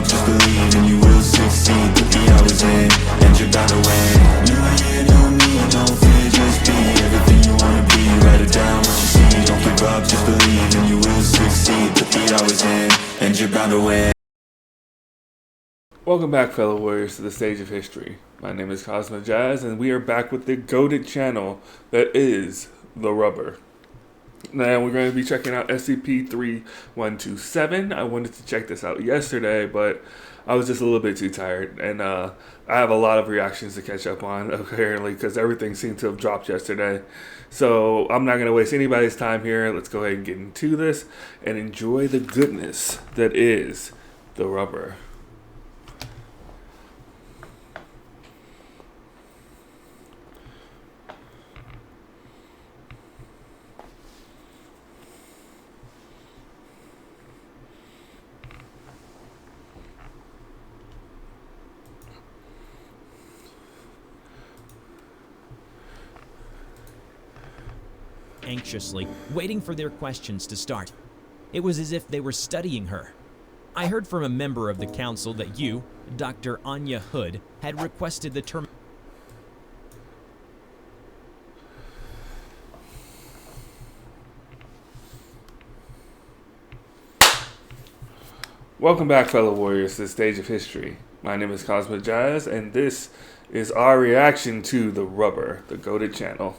up, just believe and you will succeed. Put the hours in, and you're bound to win. New year, new me, no fear, just be everything you wanna be. Write it down, what you see, don't give up, just believe and you will succeed. Put the hours in, and you're bound to win. Welcome back, fellow warriors, to the stage of history. My name is Cosmo Jazz, and we are back with the goated channel that is The Rubber. Now, we're going to be checking out SCP-3127. I wanted to check this out yesterday, but I was just a little bit too tired, and I have a lot of reactions to catch up on, apparently, because everything seemed to have dropped yesterday. So I'm not going to waste anybody's time here. Let's go ahead and get into this and enjoy the goodness that is The Rubber. Anxiously, waiting for their questions to start. It was as if they were studying her. I heard from a member of the council that you, Dr. Anya Hood, had requested the term. Welcome back, fellow warriors, to the stage of history. My name is Cosmo Jazz, and this is our reaction to The Rubber, the goated channel.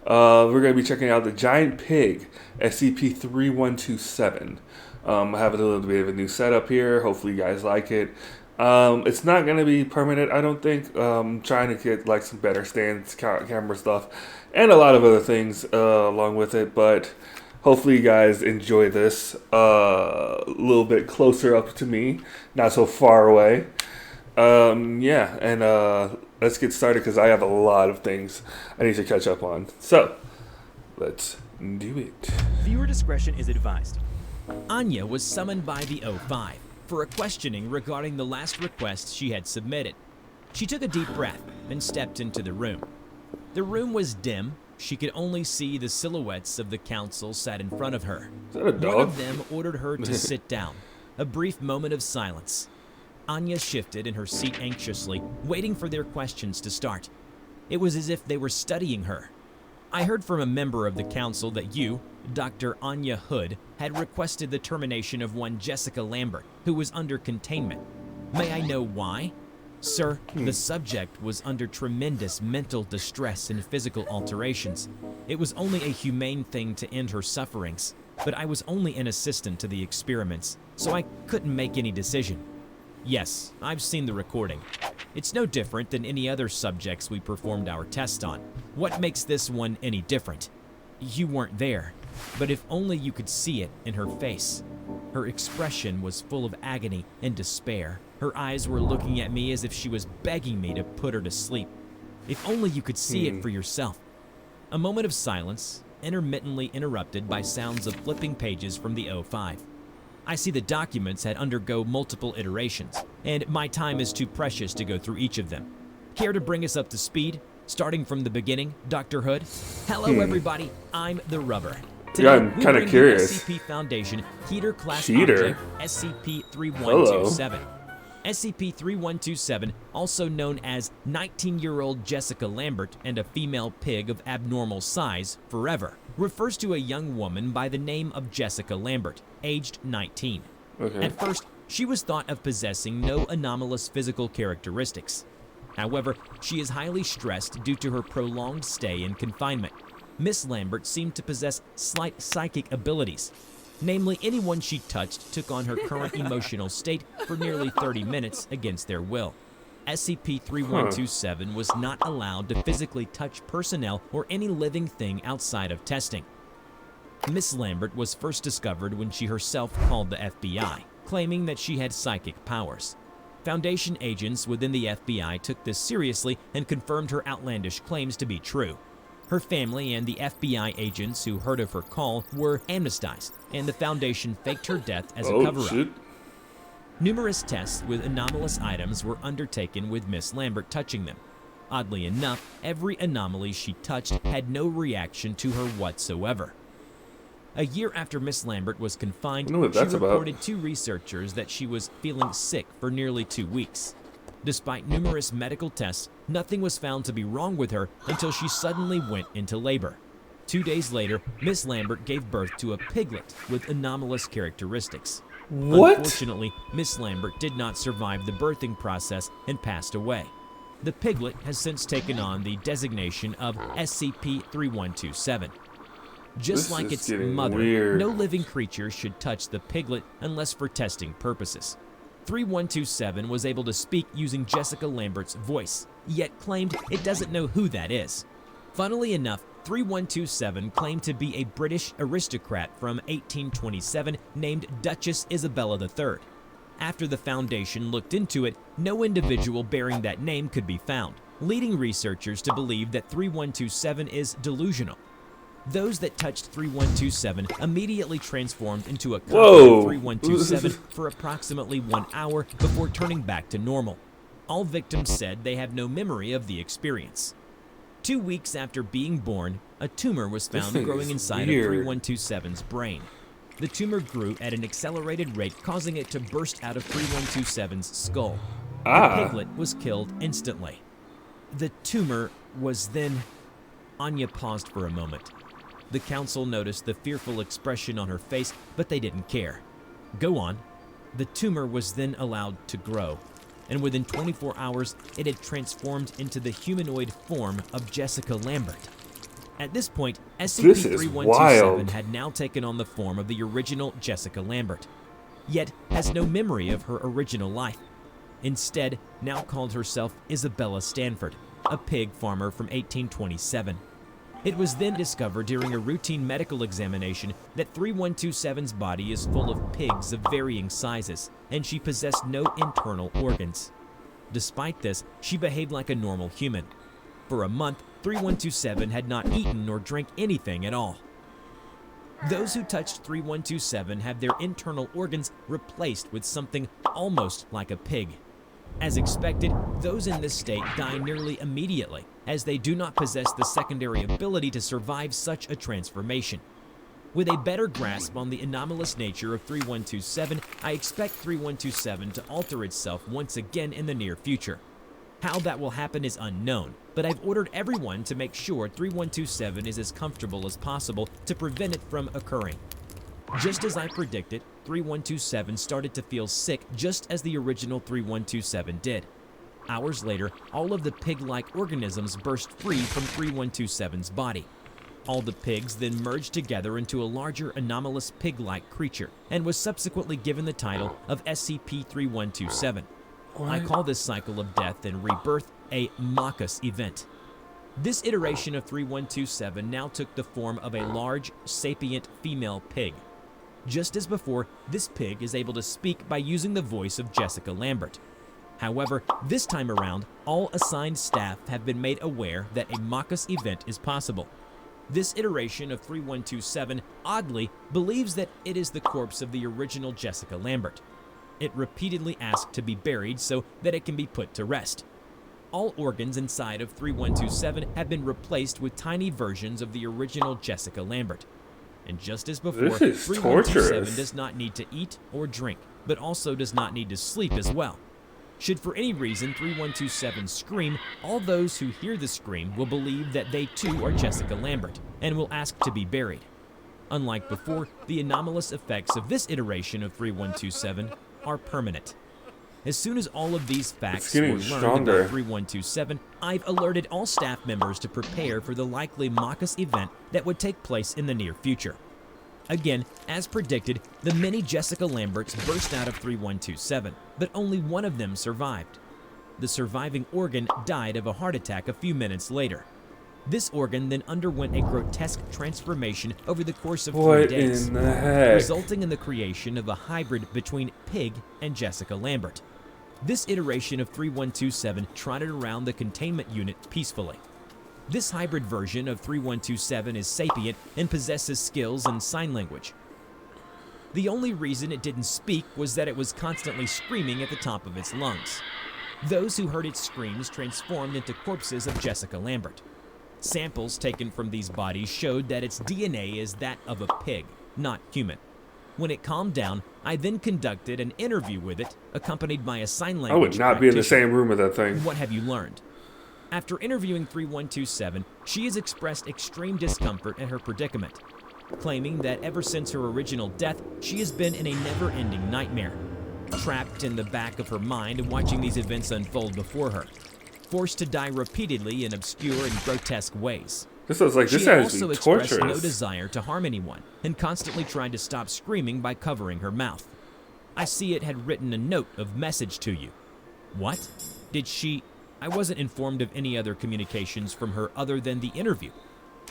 We're going to be checking out the giant pig, SCP-3127. I have a little bit of a new setup here. Hopefully you guys like it. It's not going to be permanent, I don't think. I'm trying to get like some better stands, camera stuff, and a lot of other things along with it. But hopefully you guys enjoy this a little bit closer up to me, not so far away. Yeah, and let's get started because I have a lot of things I need to catch up on. So, let's do it. Viewer discretion is advised. Anya was summoned by the O5 for a questioning regarding the last request she had submitted. She took a deep breath and stepped into the room. The room was dim. She could only see the silhouettes of the council sat in front of her. Is that a dog? One of them ordered her to sit down. A brief moment of silence. Anya shifted in her seat anxiously, waiting for their questions to start. It was as if they were studying her. I heard from a member of the council that you, Dr. Anya Hood, had requested the termination of one Jessica Lambert, who was under containment. May I know why? Sir, the subject was under tremendous mental distress and physical alterations. It was only a humane thing to end her sufferings, but I was only an assistant to the experiments, so I couldn't make any decision. Yes, I've seen the recording. It's no different than any other subjects we performed our test on. What makes this one any different? You weren't there, but if only you could see it in her face. Her expression was full of agony and despair. Her eyes were looking at me as if she was begging me to put her to sleep. If only you could see it for yourself. A moment of silence, intermittently interrupted by sounds of flipping pages from the O5. I see the documents had undergo multiple iterations, and my time is too precious to go through each of them. Care to bring us up to speed, starting from the beginning, Dr. Hood? Hello, everybody. I'm The Rubber. Today, Yeah, I'm kind of curious. SCP Foundation Heater Class Heater? Object SCP-3127. SCP-3127, also known as 19-year-old Jessica Lambert and a female pig of abnormal size forever, refers to a young woman by the name of Jessica Lambert, aged 19. Okay. At first, she was thought of possessing no anomalous physical characteristics. However, she is highly stressed due to her prolonged stay in confinement. Miss Lambert seemed to possess slight psychic abilities. Namely, anyone she touched took on her current emotional state for nearly 30 minutes against their will. SCP-3127 was not allowed to physically touch personnel or any living thing outside of testing. Miss Lambert was first discovered when she herself called the FBI, claiming that she had psychic powers. Foundation agents within the FBI took this seriously and confirmed her outlandish claims to be true. Her family and the FBI agents who heard of her call were amnestized, and the Foundation faked her death as a cover-up. Numerous tests with anomalous items were undertaken with Miss Lambert touching them. Oddly enough, every anomaly she touched had no reaction to her whatsoever. A year after Miss Lambert was confined, I know what she that's about. reported to researchers that she was feeling sick for nearly 2 weeks. Despite numerous medical tests, nothing was found to be wrong with her until she suddenly went into labor. 2 days later, Miss Lambert gave birth to a piglet with anomalous characteristics. What? Unfortunately, Miss Lambert did not survive the birthing process and passed away. The piglet has since taken on the designation of SCP-3127. Just This like is its getting mother, weird. no living creature should touch the piglet unless for testing purposes. 3127 was able to speak using Jessica Lambert's voice, yet claimed it doesn't know who that is. Funnily enough, 3127 claimed to be a British aristocrat from 1827 named Duchess Isabella III. After the Foundation looked into it, no individual bearing that name could be found, leading researchers to believe that 3127 is delusional. Those that touched 3127 immediately transformed into a copy Whoa. of 3127 for approximately 1 hour before turning back to normal. All victims said they have no memory of the experience. 2 weeks after being born, a tumor was This found thing growing is inside weird. of 3127's brain. The tumor grew at an accelerated rate, causing it to burst out of 3127's skull. The piglet was killed instantly. The tumor was then... Anya paused for a moment. The council noticed the fearful expression on her face, but they didn't care. Go on. The tumor was then allowed to grow, and within 24 hours, it had transformed into the humanoid form of Jessica Lambert. At this point, SCP-3127 wild. had now taken on the form of the original Jessica Lambert, yet has no memory of her original life. Instead, now called herself Isabella Stanford, a pig farmer from 1827. It was then discovered during a routine medical examination that 3127's body is full of pigs of varying sizes, and she possessed no internal organs. Despite this, she behaved like a normal human. For a month, 3127 had not eaten nor drank anything at all. Those who touched 3127 have their internal organs replaced with something almost like a pig. As expected, those in this state die nearly immediately, as they do not possess the secondary ability to survive such a transformation. With a better grasp on the anomalous nature of 3127, I expect 3127 to alter itself once again in the near future. How that will happen is unknown, but I've ordered everyone to make sure 3127 is as comfortable as possible to prevent it from occurring. Just as I predicted, 3127 started to feel sick just as the original 3127 did. Hours later, all of the pig-like organisms burst free from 3127's body. All the pigs then merged together into a larger anomalous pig-like creature and was subsequently given the title of SCP-3127. I call this cycle of death and rebirth a Marcus event. This iteration of 3127 now took the form of a large, sapient female pig. Just as before, this pig is able to speak by using the voice of Jessica Lambert. However, this time around, all assigned staff have been made aware that a Marcus event is possible. This iteration of 3127 oddly believes that it is the corpse of the original Jessica Lambert. It repeatedly asked to be buried so that it can be put to rest. All organs inside of 3127 have been replaced with tiny versions of the original Jessica Lambert. And just as before, This is 3127 torturous. does not need to eat or drink, but also does not need to sleep as well. Should for any reason 3127 scream, all those who hear the scream will believe that they too are Jessica Lambert, and will ask to be buried. Unlike before, the anomalous effects of this iteration of 3127 are permanent. As soon as all of these facts were getting learned stronger. about 3127, I've alerted all staff members to prepare for the likely Marcus event that would take place in the near future. Again, as predicted, the many Jessica Lamberts burst out of 3127, but only one of them survived. The surviving organ died of a heart attack a few minutes later. This organ then underwent a grotesque transformation over the course of 3 What days, in the heck? resulting in the creation of a hybrid between Pig and Jessica Lambert. This iteration of 3127 trotted around the containment unit peacefully. This hybrid version of 3127 is sapient and possesses skills in sign language. The only reason it didn't speak was that it was constantly screaming at the top of its lungs. Those who heard its screams transformed into corpses of Jessica Lambert. Samples taken from these bodies showed that its DNA is that of a pig, not human. When it calmed down, I then conducted an interview with it, accompanied by a sign I language would not be in the practitioner. same room with that thing. What have you learned? After interviewing 3127, she has expressed extreme discomfort at her predicament, claiming that ever since her original death, she has been in a never-ending nightmare, trapped in the back of her mind and watching these events unfold before her, forced to die repeatedly in obscure and grotesque ways. This is like, this She had has to also be expressed no torturous. desire to harm anyone and constantly tried to stop screaming by covering her mouth. I see it had written a note of message to you. What? Did she... I wasn't informed of any other communications from her other than the interview.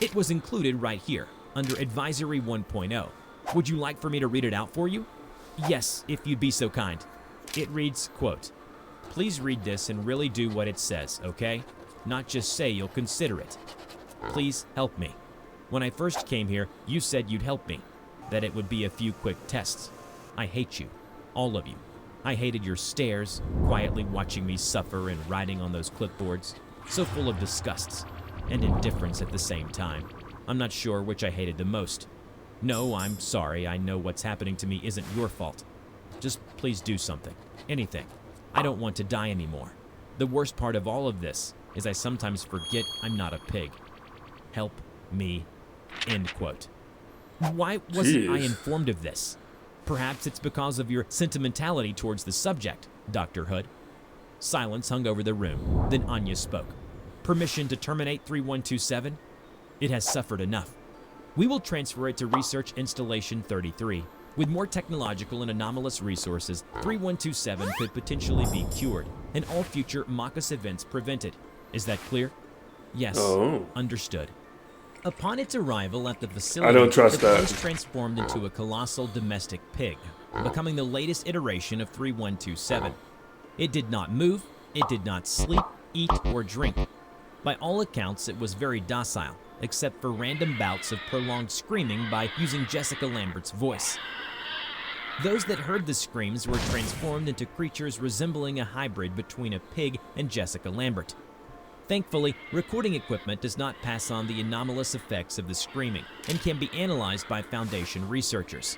It was included right here, under Advisory 1.0. Would you like for me to read it out for you? Yes, if you'd be so kind. It reads, quote, "Please read this and really do what it says, okay? Not just say you'll consider it. Please help me. When I first came here, you said you'd help me, that it would be a few quick tests. I hate you, all of you. I hated your stares, quietly watching me suffer and writing on those clipboards, so full of disgusts and indifference at the same time. I'm not sure which I hated the most. No, I'm sorry, I know what's happening to me isn't your fault. Just please do something, anything. I don't want to die anymore. The worst part of all of this is I sometimes forget I'm not a pig. Help me." End quote. Why wasn't I Jeez. informed of this? Perhaps it's because of your sentimentality towards the subject, Dr. Hood. Silence hung over the room. Then Anya spoke. "Permission to terminate 3127? It has suffered enough. We will transfer it to Research Installation 33. With more technological and anomalous resources, 3127 could potentially be cured, and all future Marcus events prevented. Is that clear?" "Yes, Oh. understood." Upon its arrival at the facility, I don't trust it that. was transformed into a colossal domestic pig, becoming the latest iteration of 3127. It did not move, it did not sleep, eat, or drink. By all accounts, it was very docile, except for random bouts of prolonged screaming by using Jessica Lambert's voice. Those that heard the screams were transformed into creatures resembling a hybrid between a pig and Jessica Lambert. Thankfully, recording equipment does not pass on the anomalous effects of the screaming and can be analyzed by Foundation researchers.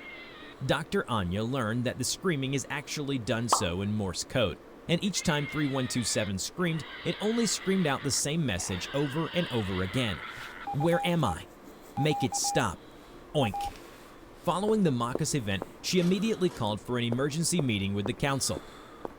Dr. Anya learned that the screaming is actually done so in Morse code, and each time 3127 screamed, it only screamed out the same message over and over again. "Where am I? Make it stop. Oink." Following the Marcus event, she immediately called for an emergency meeting with the council.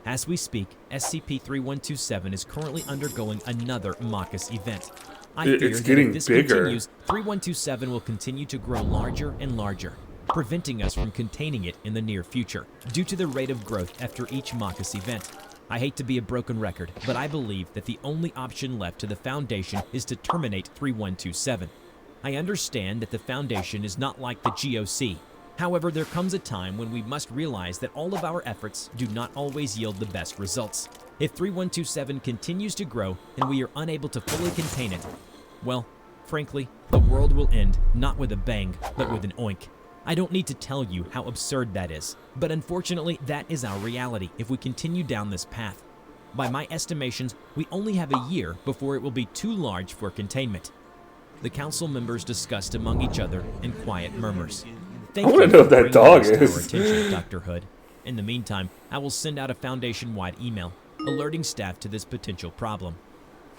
As we speak, SCP-3127 is currently undergoing another Marcus event. I fear It's that getting if this bigger. continues, 3127 will continue to grow larger and larger, preventing us from containing it in the near future, due to the rate of growth after each Marcus event. I hate to be a broken record, but I believe that the only option left to the Foundation is to terminate 3127. I understand that the Foundation is not like the GOC. However, there comes a time when we must realize that all of our efforts do not always yield the best results. If 3127 continues to grow and we are unable to fully contain it, well, frankly, the world will end not with a bang, but with an oink. I don't need to tell you how absurd that is, but unfortunately, that is our reality if we continue down this path. By my estimations, we only have a year before it will be too large for containment. The council members discussed among each other in quiet murmurs. Thank I wanna you know for what that bringing dog this to is. our attention, Dr. Hood. In the meantime, I will send out a Foundation-wide email alerting staff to this potential problem.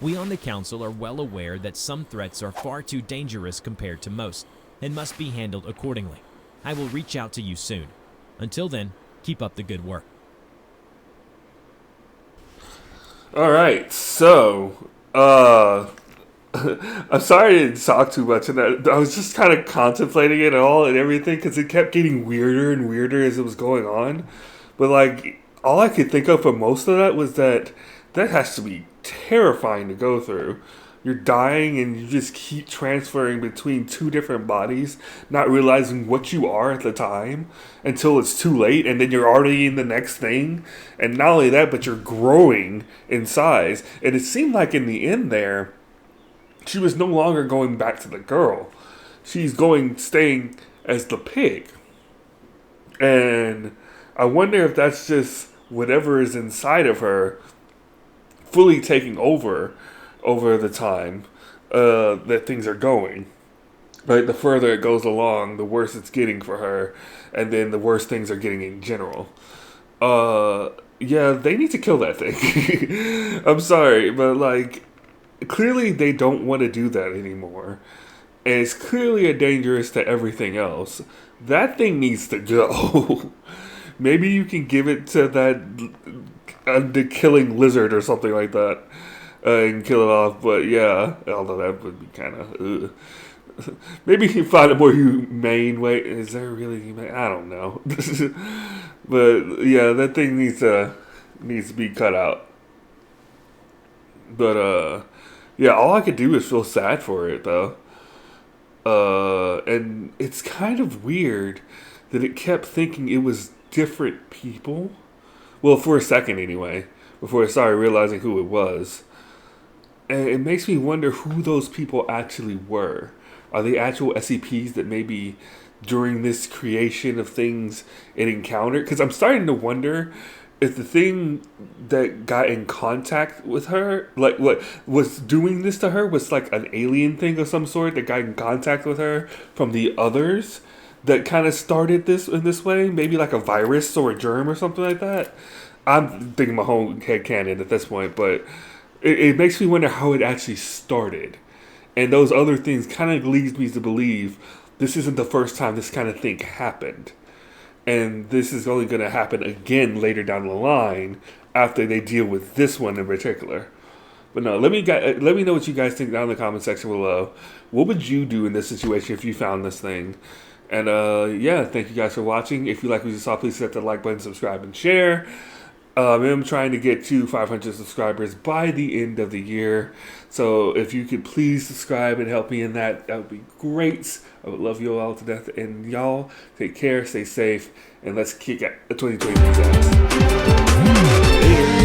We on the council are well aware that some threats are far too dangerous compared to most and must be handled accordingly. I will reach out to you soon. Until then, keep up the good work. All right, so I'm sorry I didn't talk too much, and I was just kind of contemplating it all and everything because it kept getting weirder and weirder as it was going on. But like, all I could think of for most of that was that has to be terrifying to go through. You're dying and you just keep transferring between two different bodies, not realizing what you are at the time until it's too late, and then you're already in the next thing. And not only that, but you're growing in size. And it seemed like in the end there, she was no longer going back to the girl. She's staying as the pig. And I wonder if that's just whatever is inside of her fully taking over the time. that things are going. Right, the further it goes along, the worse it's getting for her, and then the worse things are getting in general. Yeah, they need to kill that thing. I'm sorry, but like, clearly they don't want to do that anymore. And it's clearly a dangerous to everything else. That thing needs to go. Maybe you can give it to the killing lizard or something like that, and kill it off. But yeah, although that would be kind of. Maybe you find a more humane way. Is there really humane? I don't know. But yeah, that thing needs to be cut out. But yeah, all I could do is feel sad for it though. And it's kind of weird that it kept thinking it was different people. Well, for a second anyway, before I started realizing who it was. And it makes me wonder who those people actually were. Are they actual SCPs that maybe during this creation of things it encountered? Because I'm starting to wonder if the thing that got in contact with her, like what was doing this to her, was like an alien thing of some sort that got in contact with her from the others that kind of started this in this way. Maybe like a virus or a germ or something like that. I'm thinking my whole head canon at this point, but it makes me wonder how it actually started. And those other things kind of leads me to believe this isn't the first time this kind of thing happened. And this is only going to happen again later down the line after they deal with this one in particular. But no, let me know what you guys think down in the comment section below. What would you do in this situation if you found this thing? And yeah, thank you guys for watching. If you like what you saw, please hit the like button, subscribe, and share. I'm trying to get to 500 subscribers by the end of the year. So if you could please subscribe and help me in that, that would be great. I would love you all to death. And y'all, take care, stay safe, and let's kick at 2023. Later.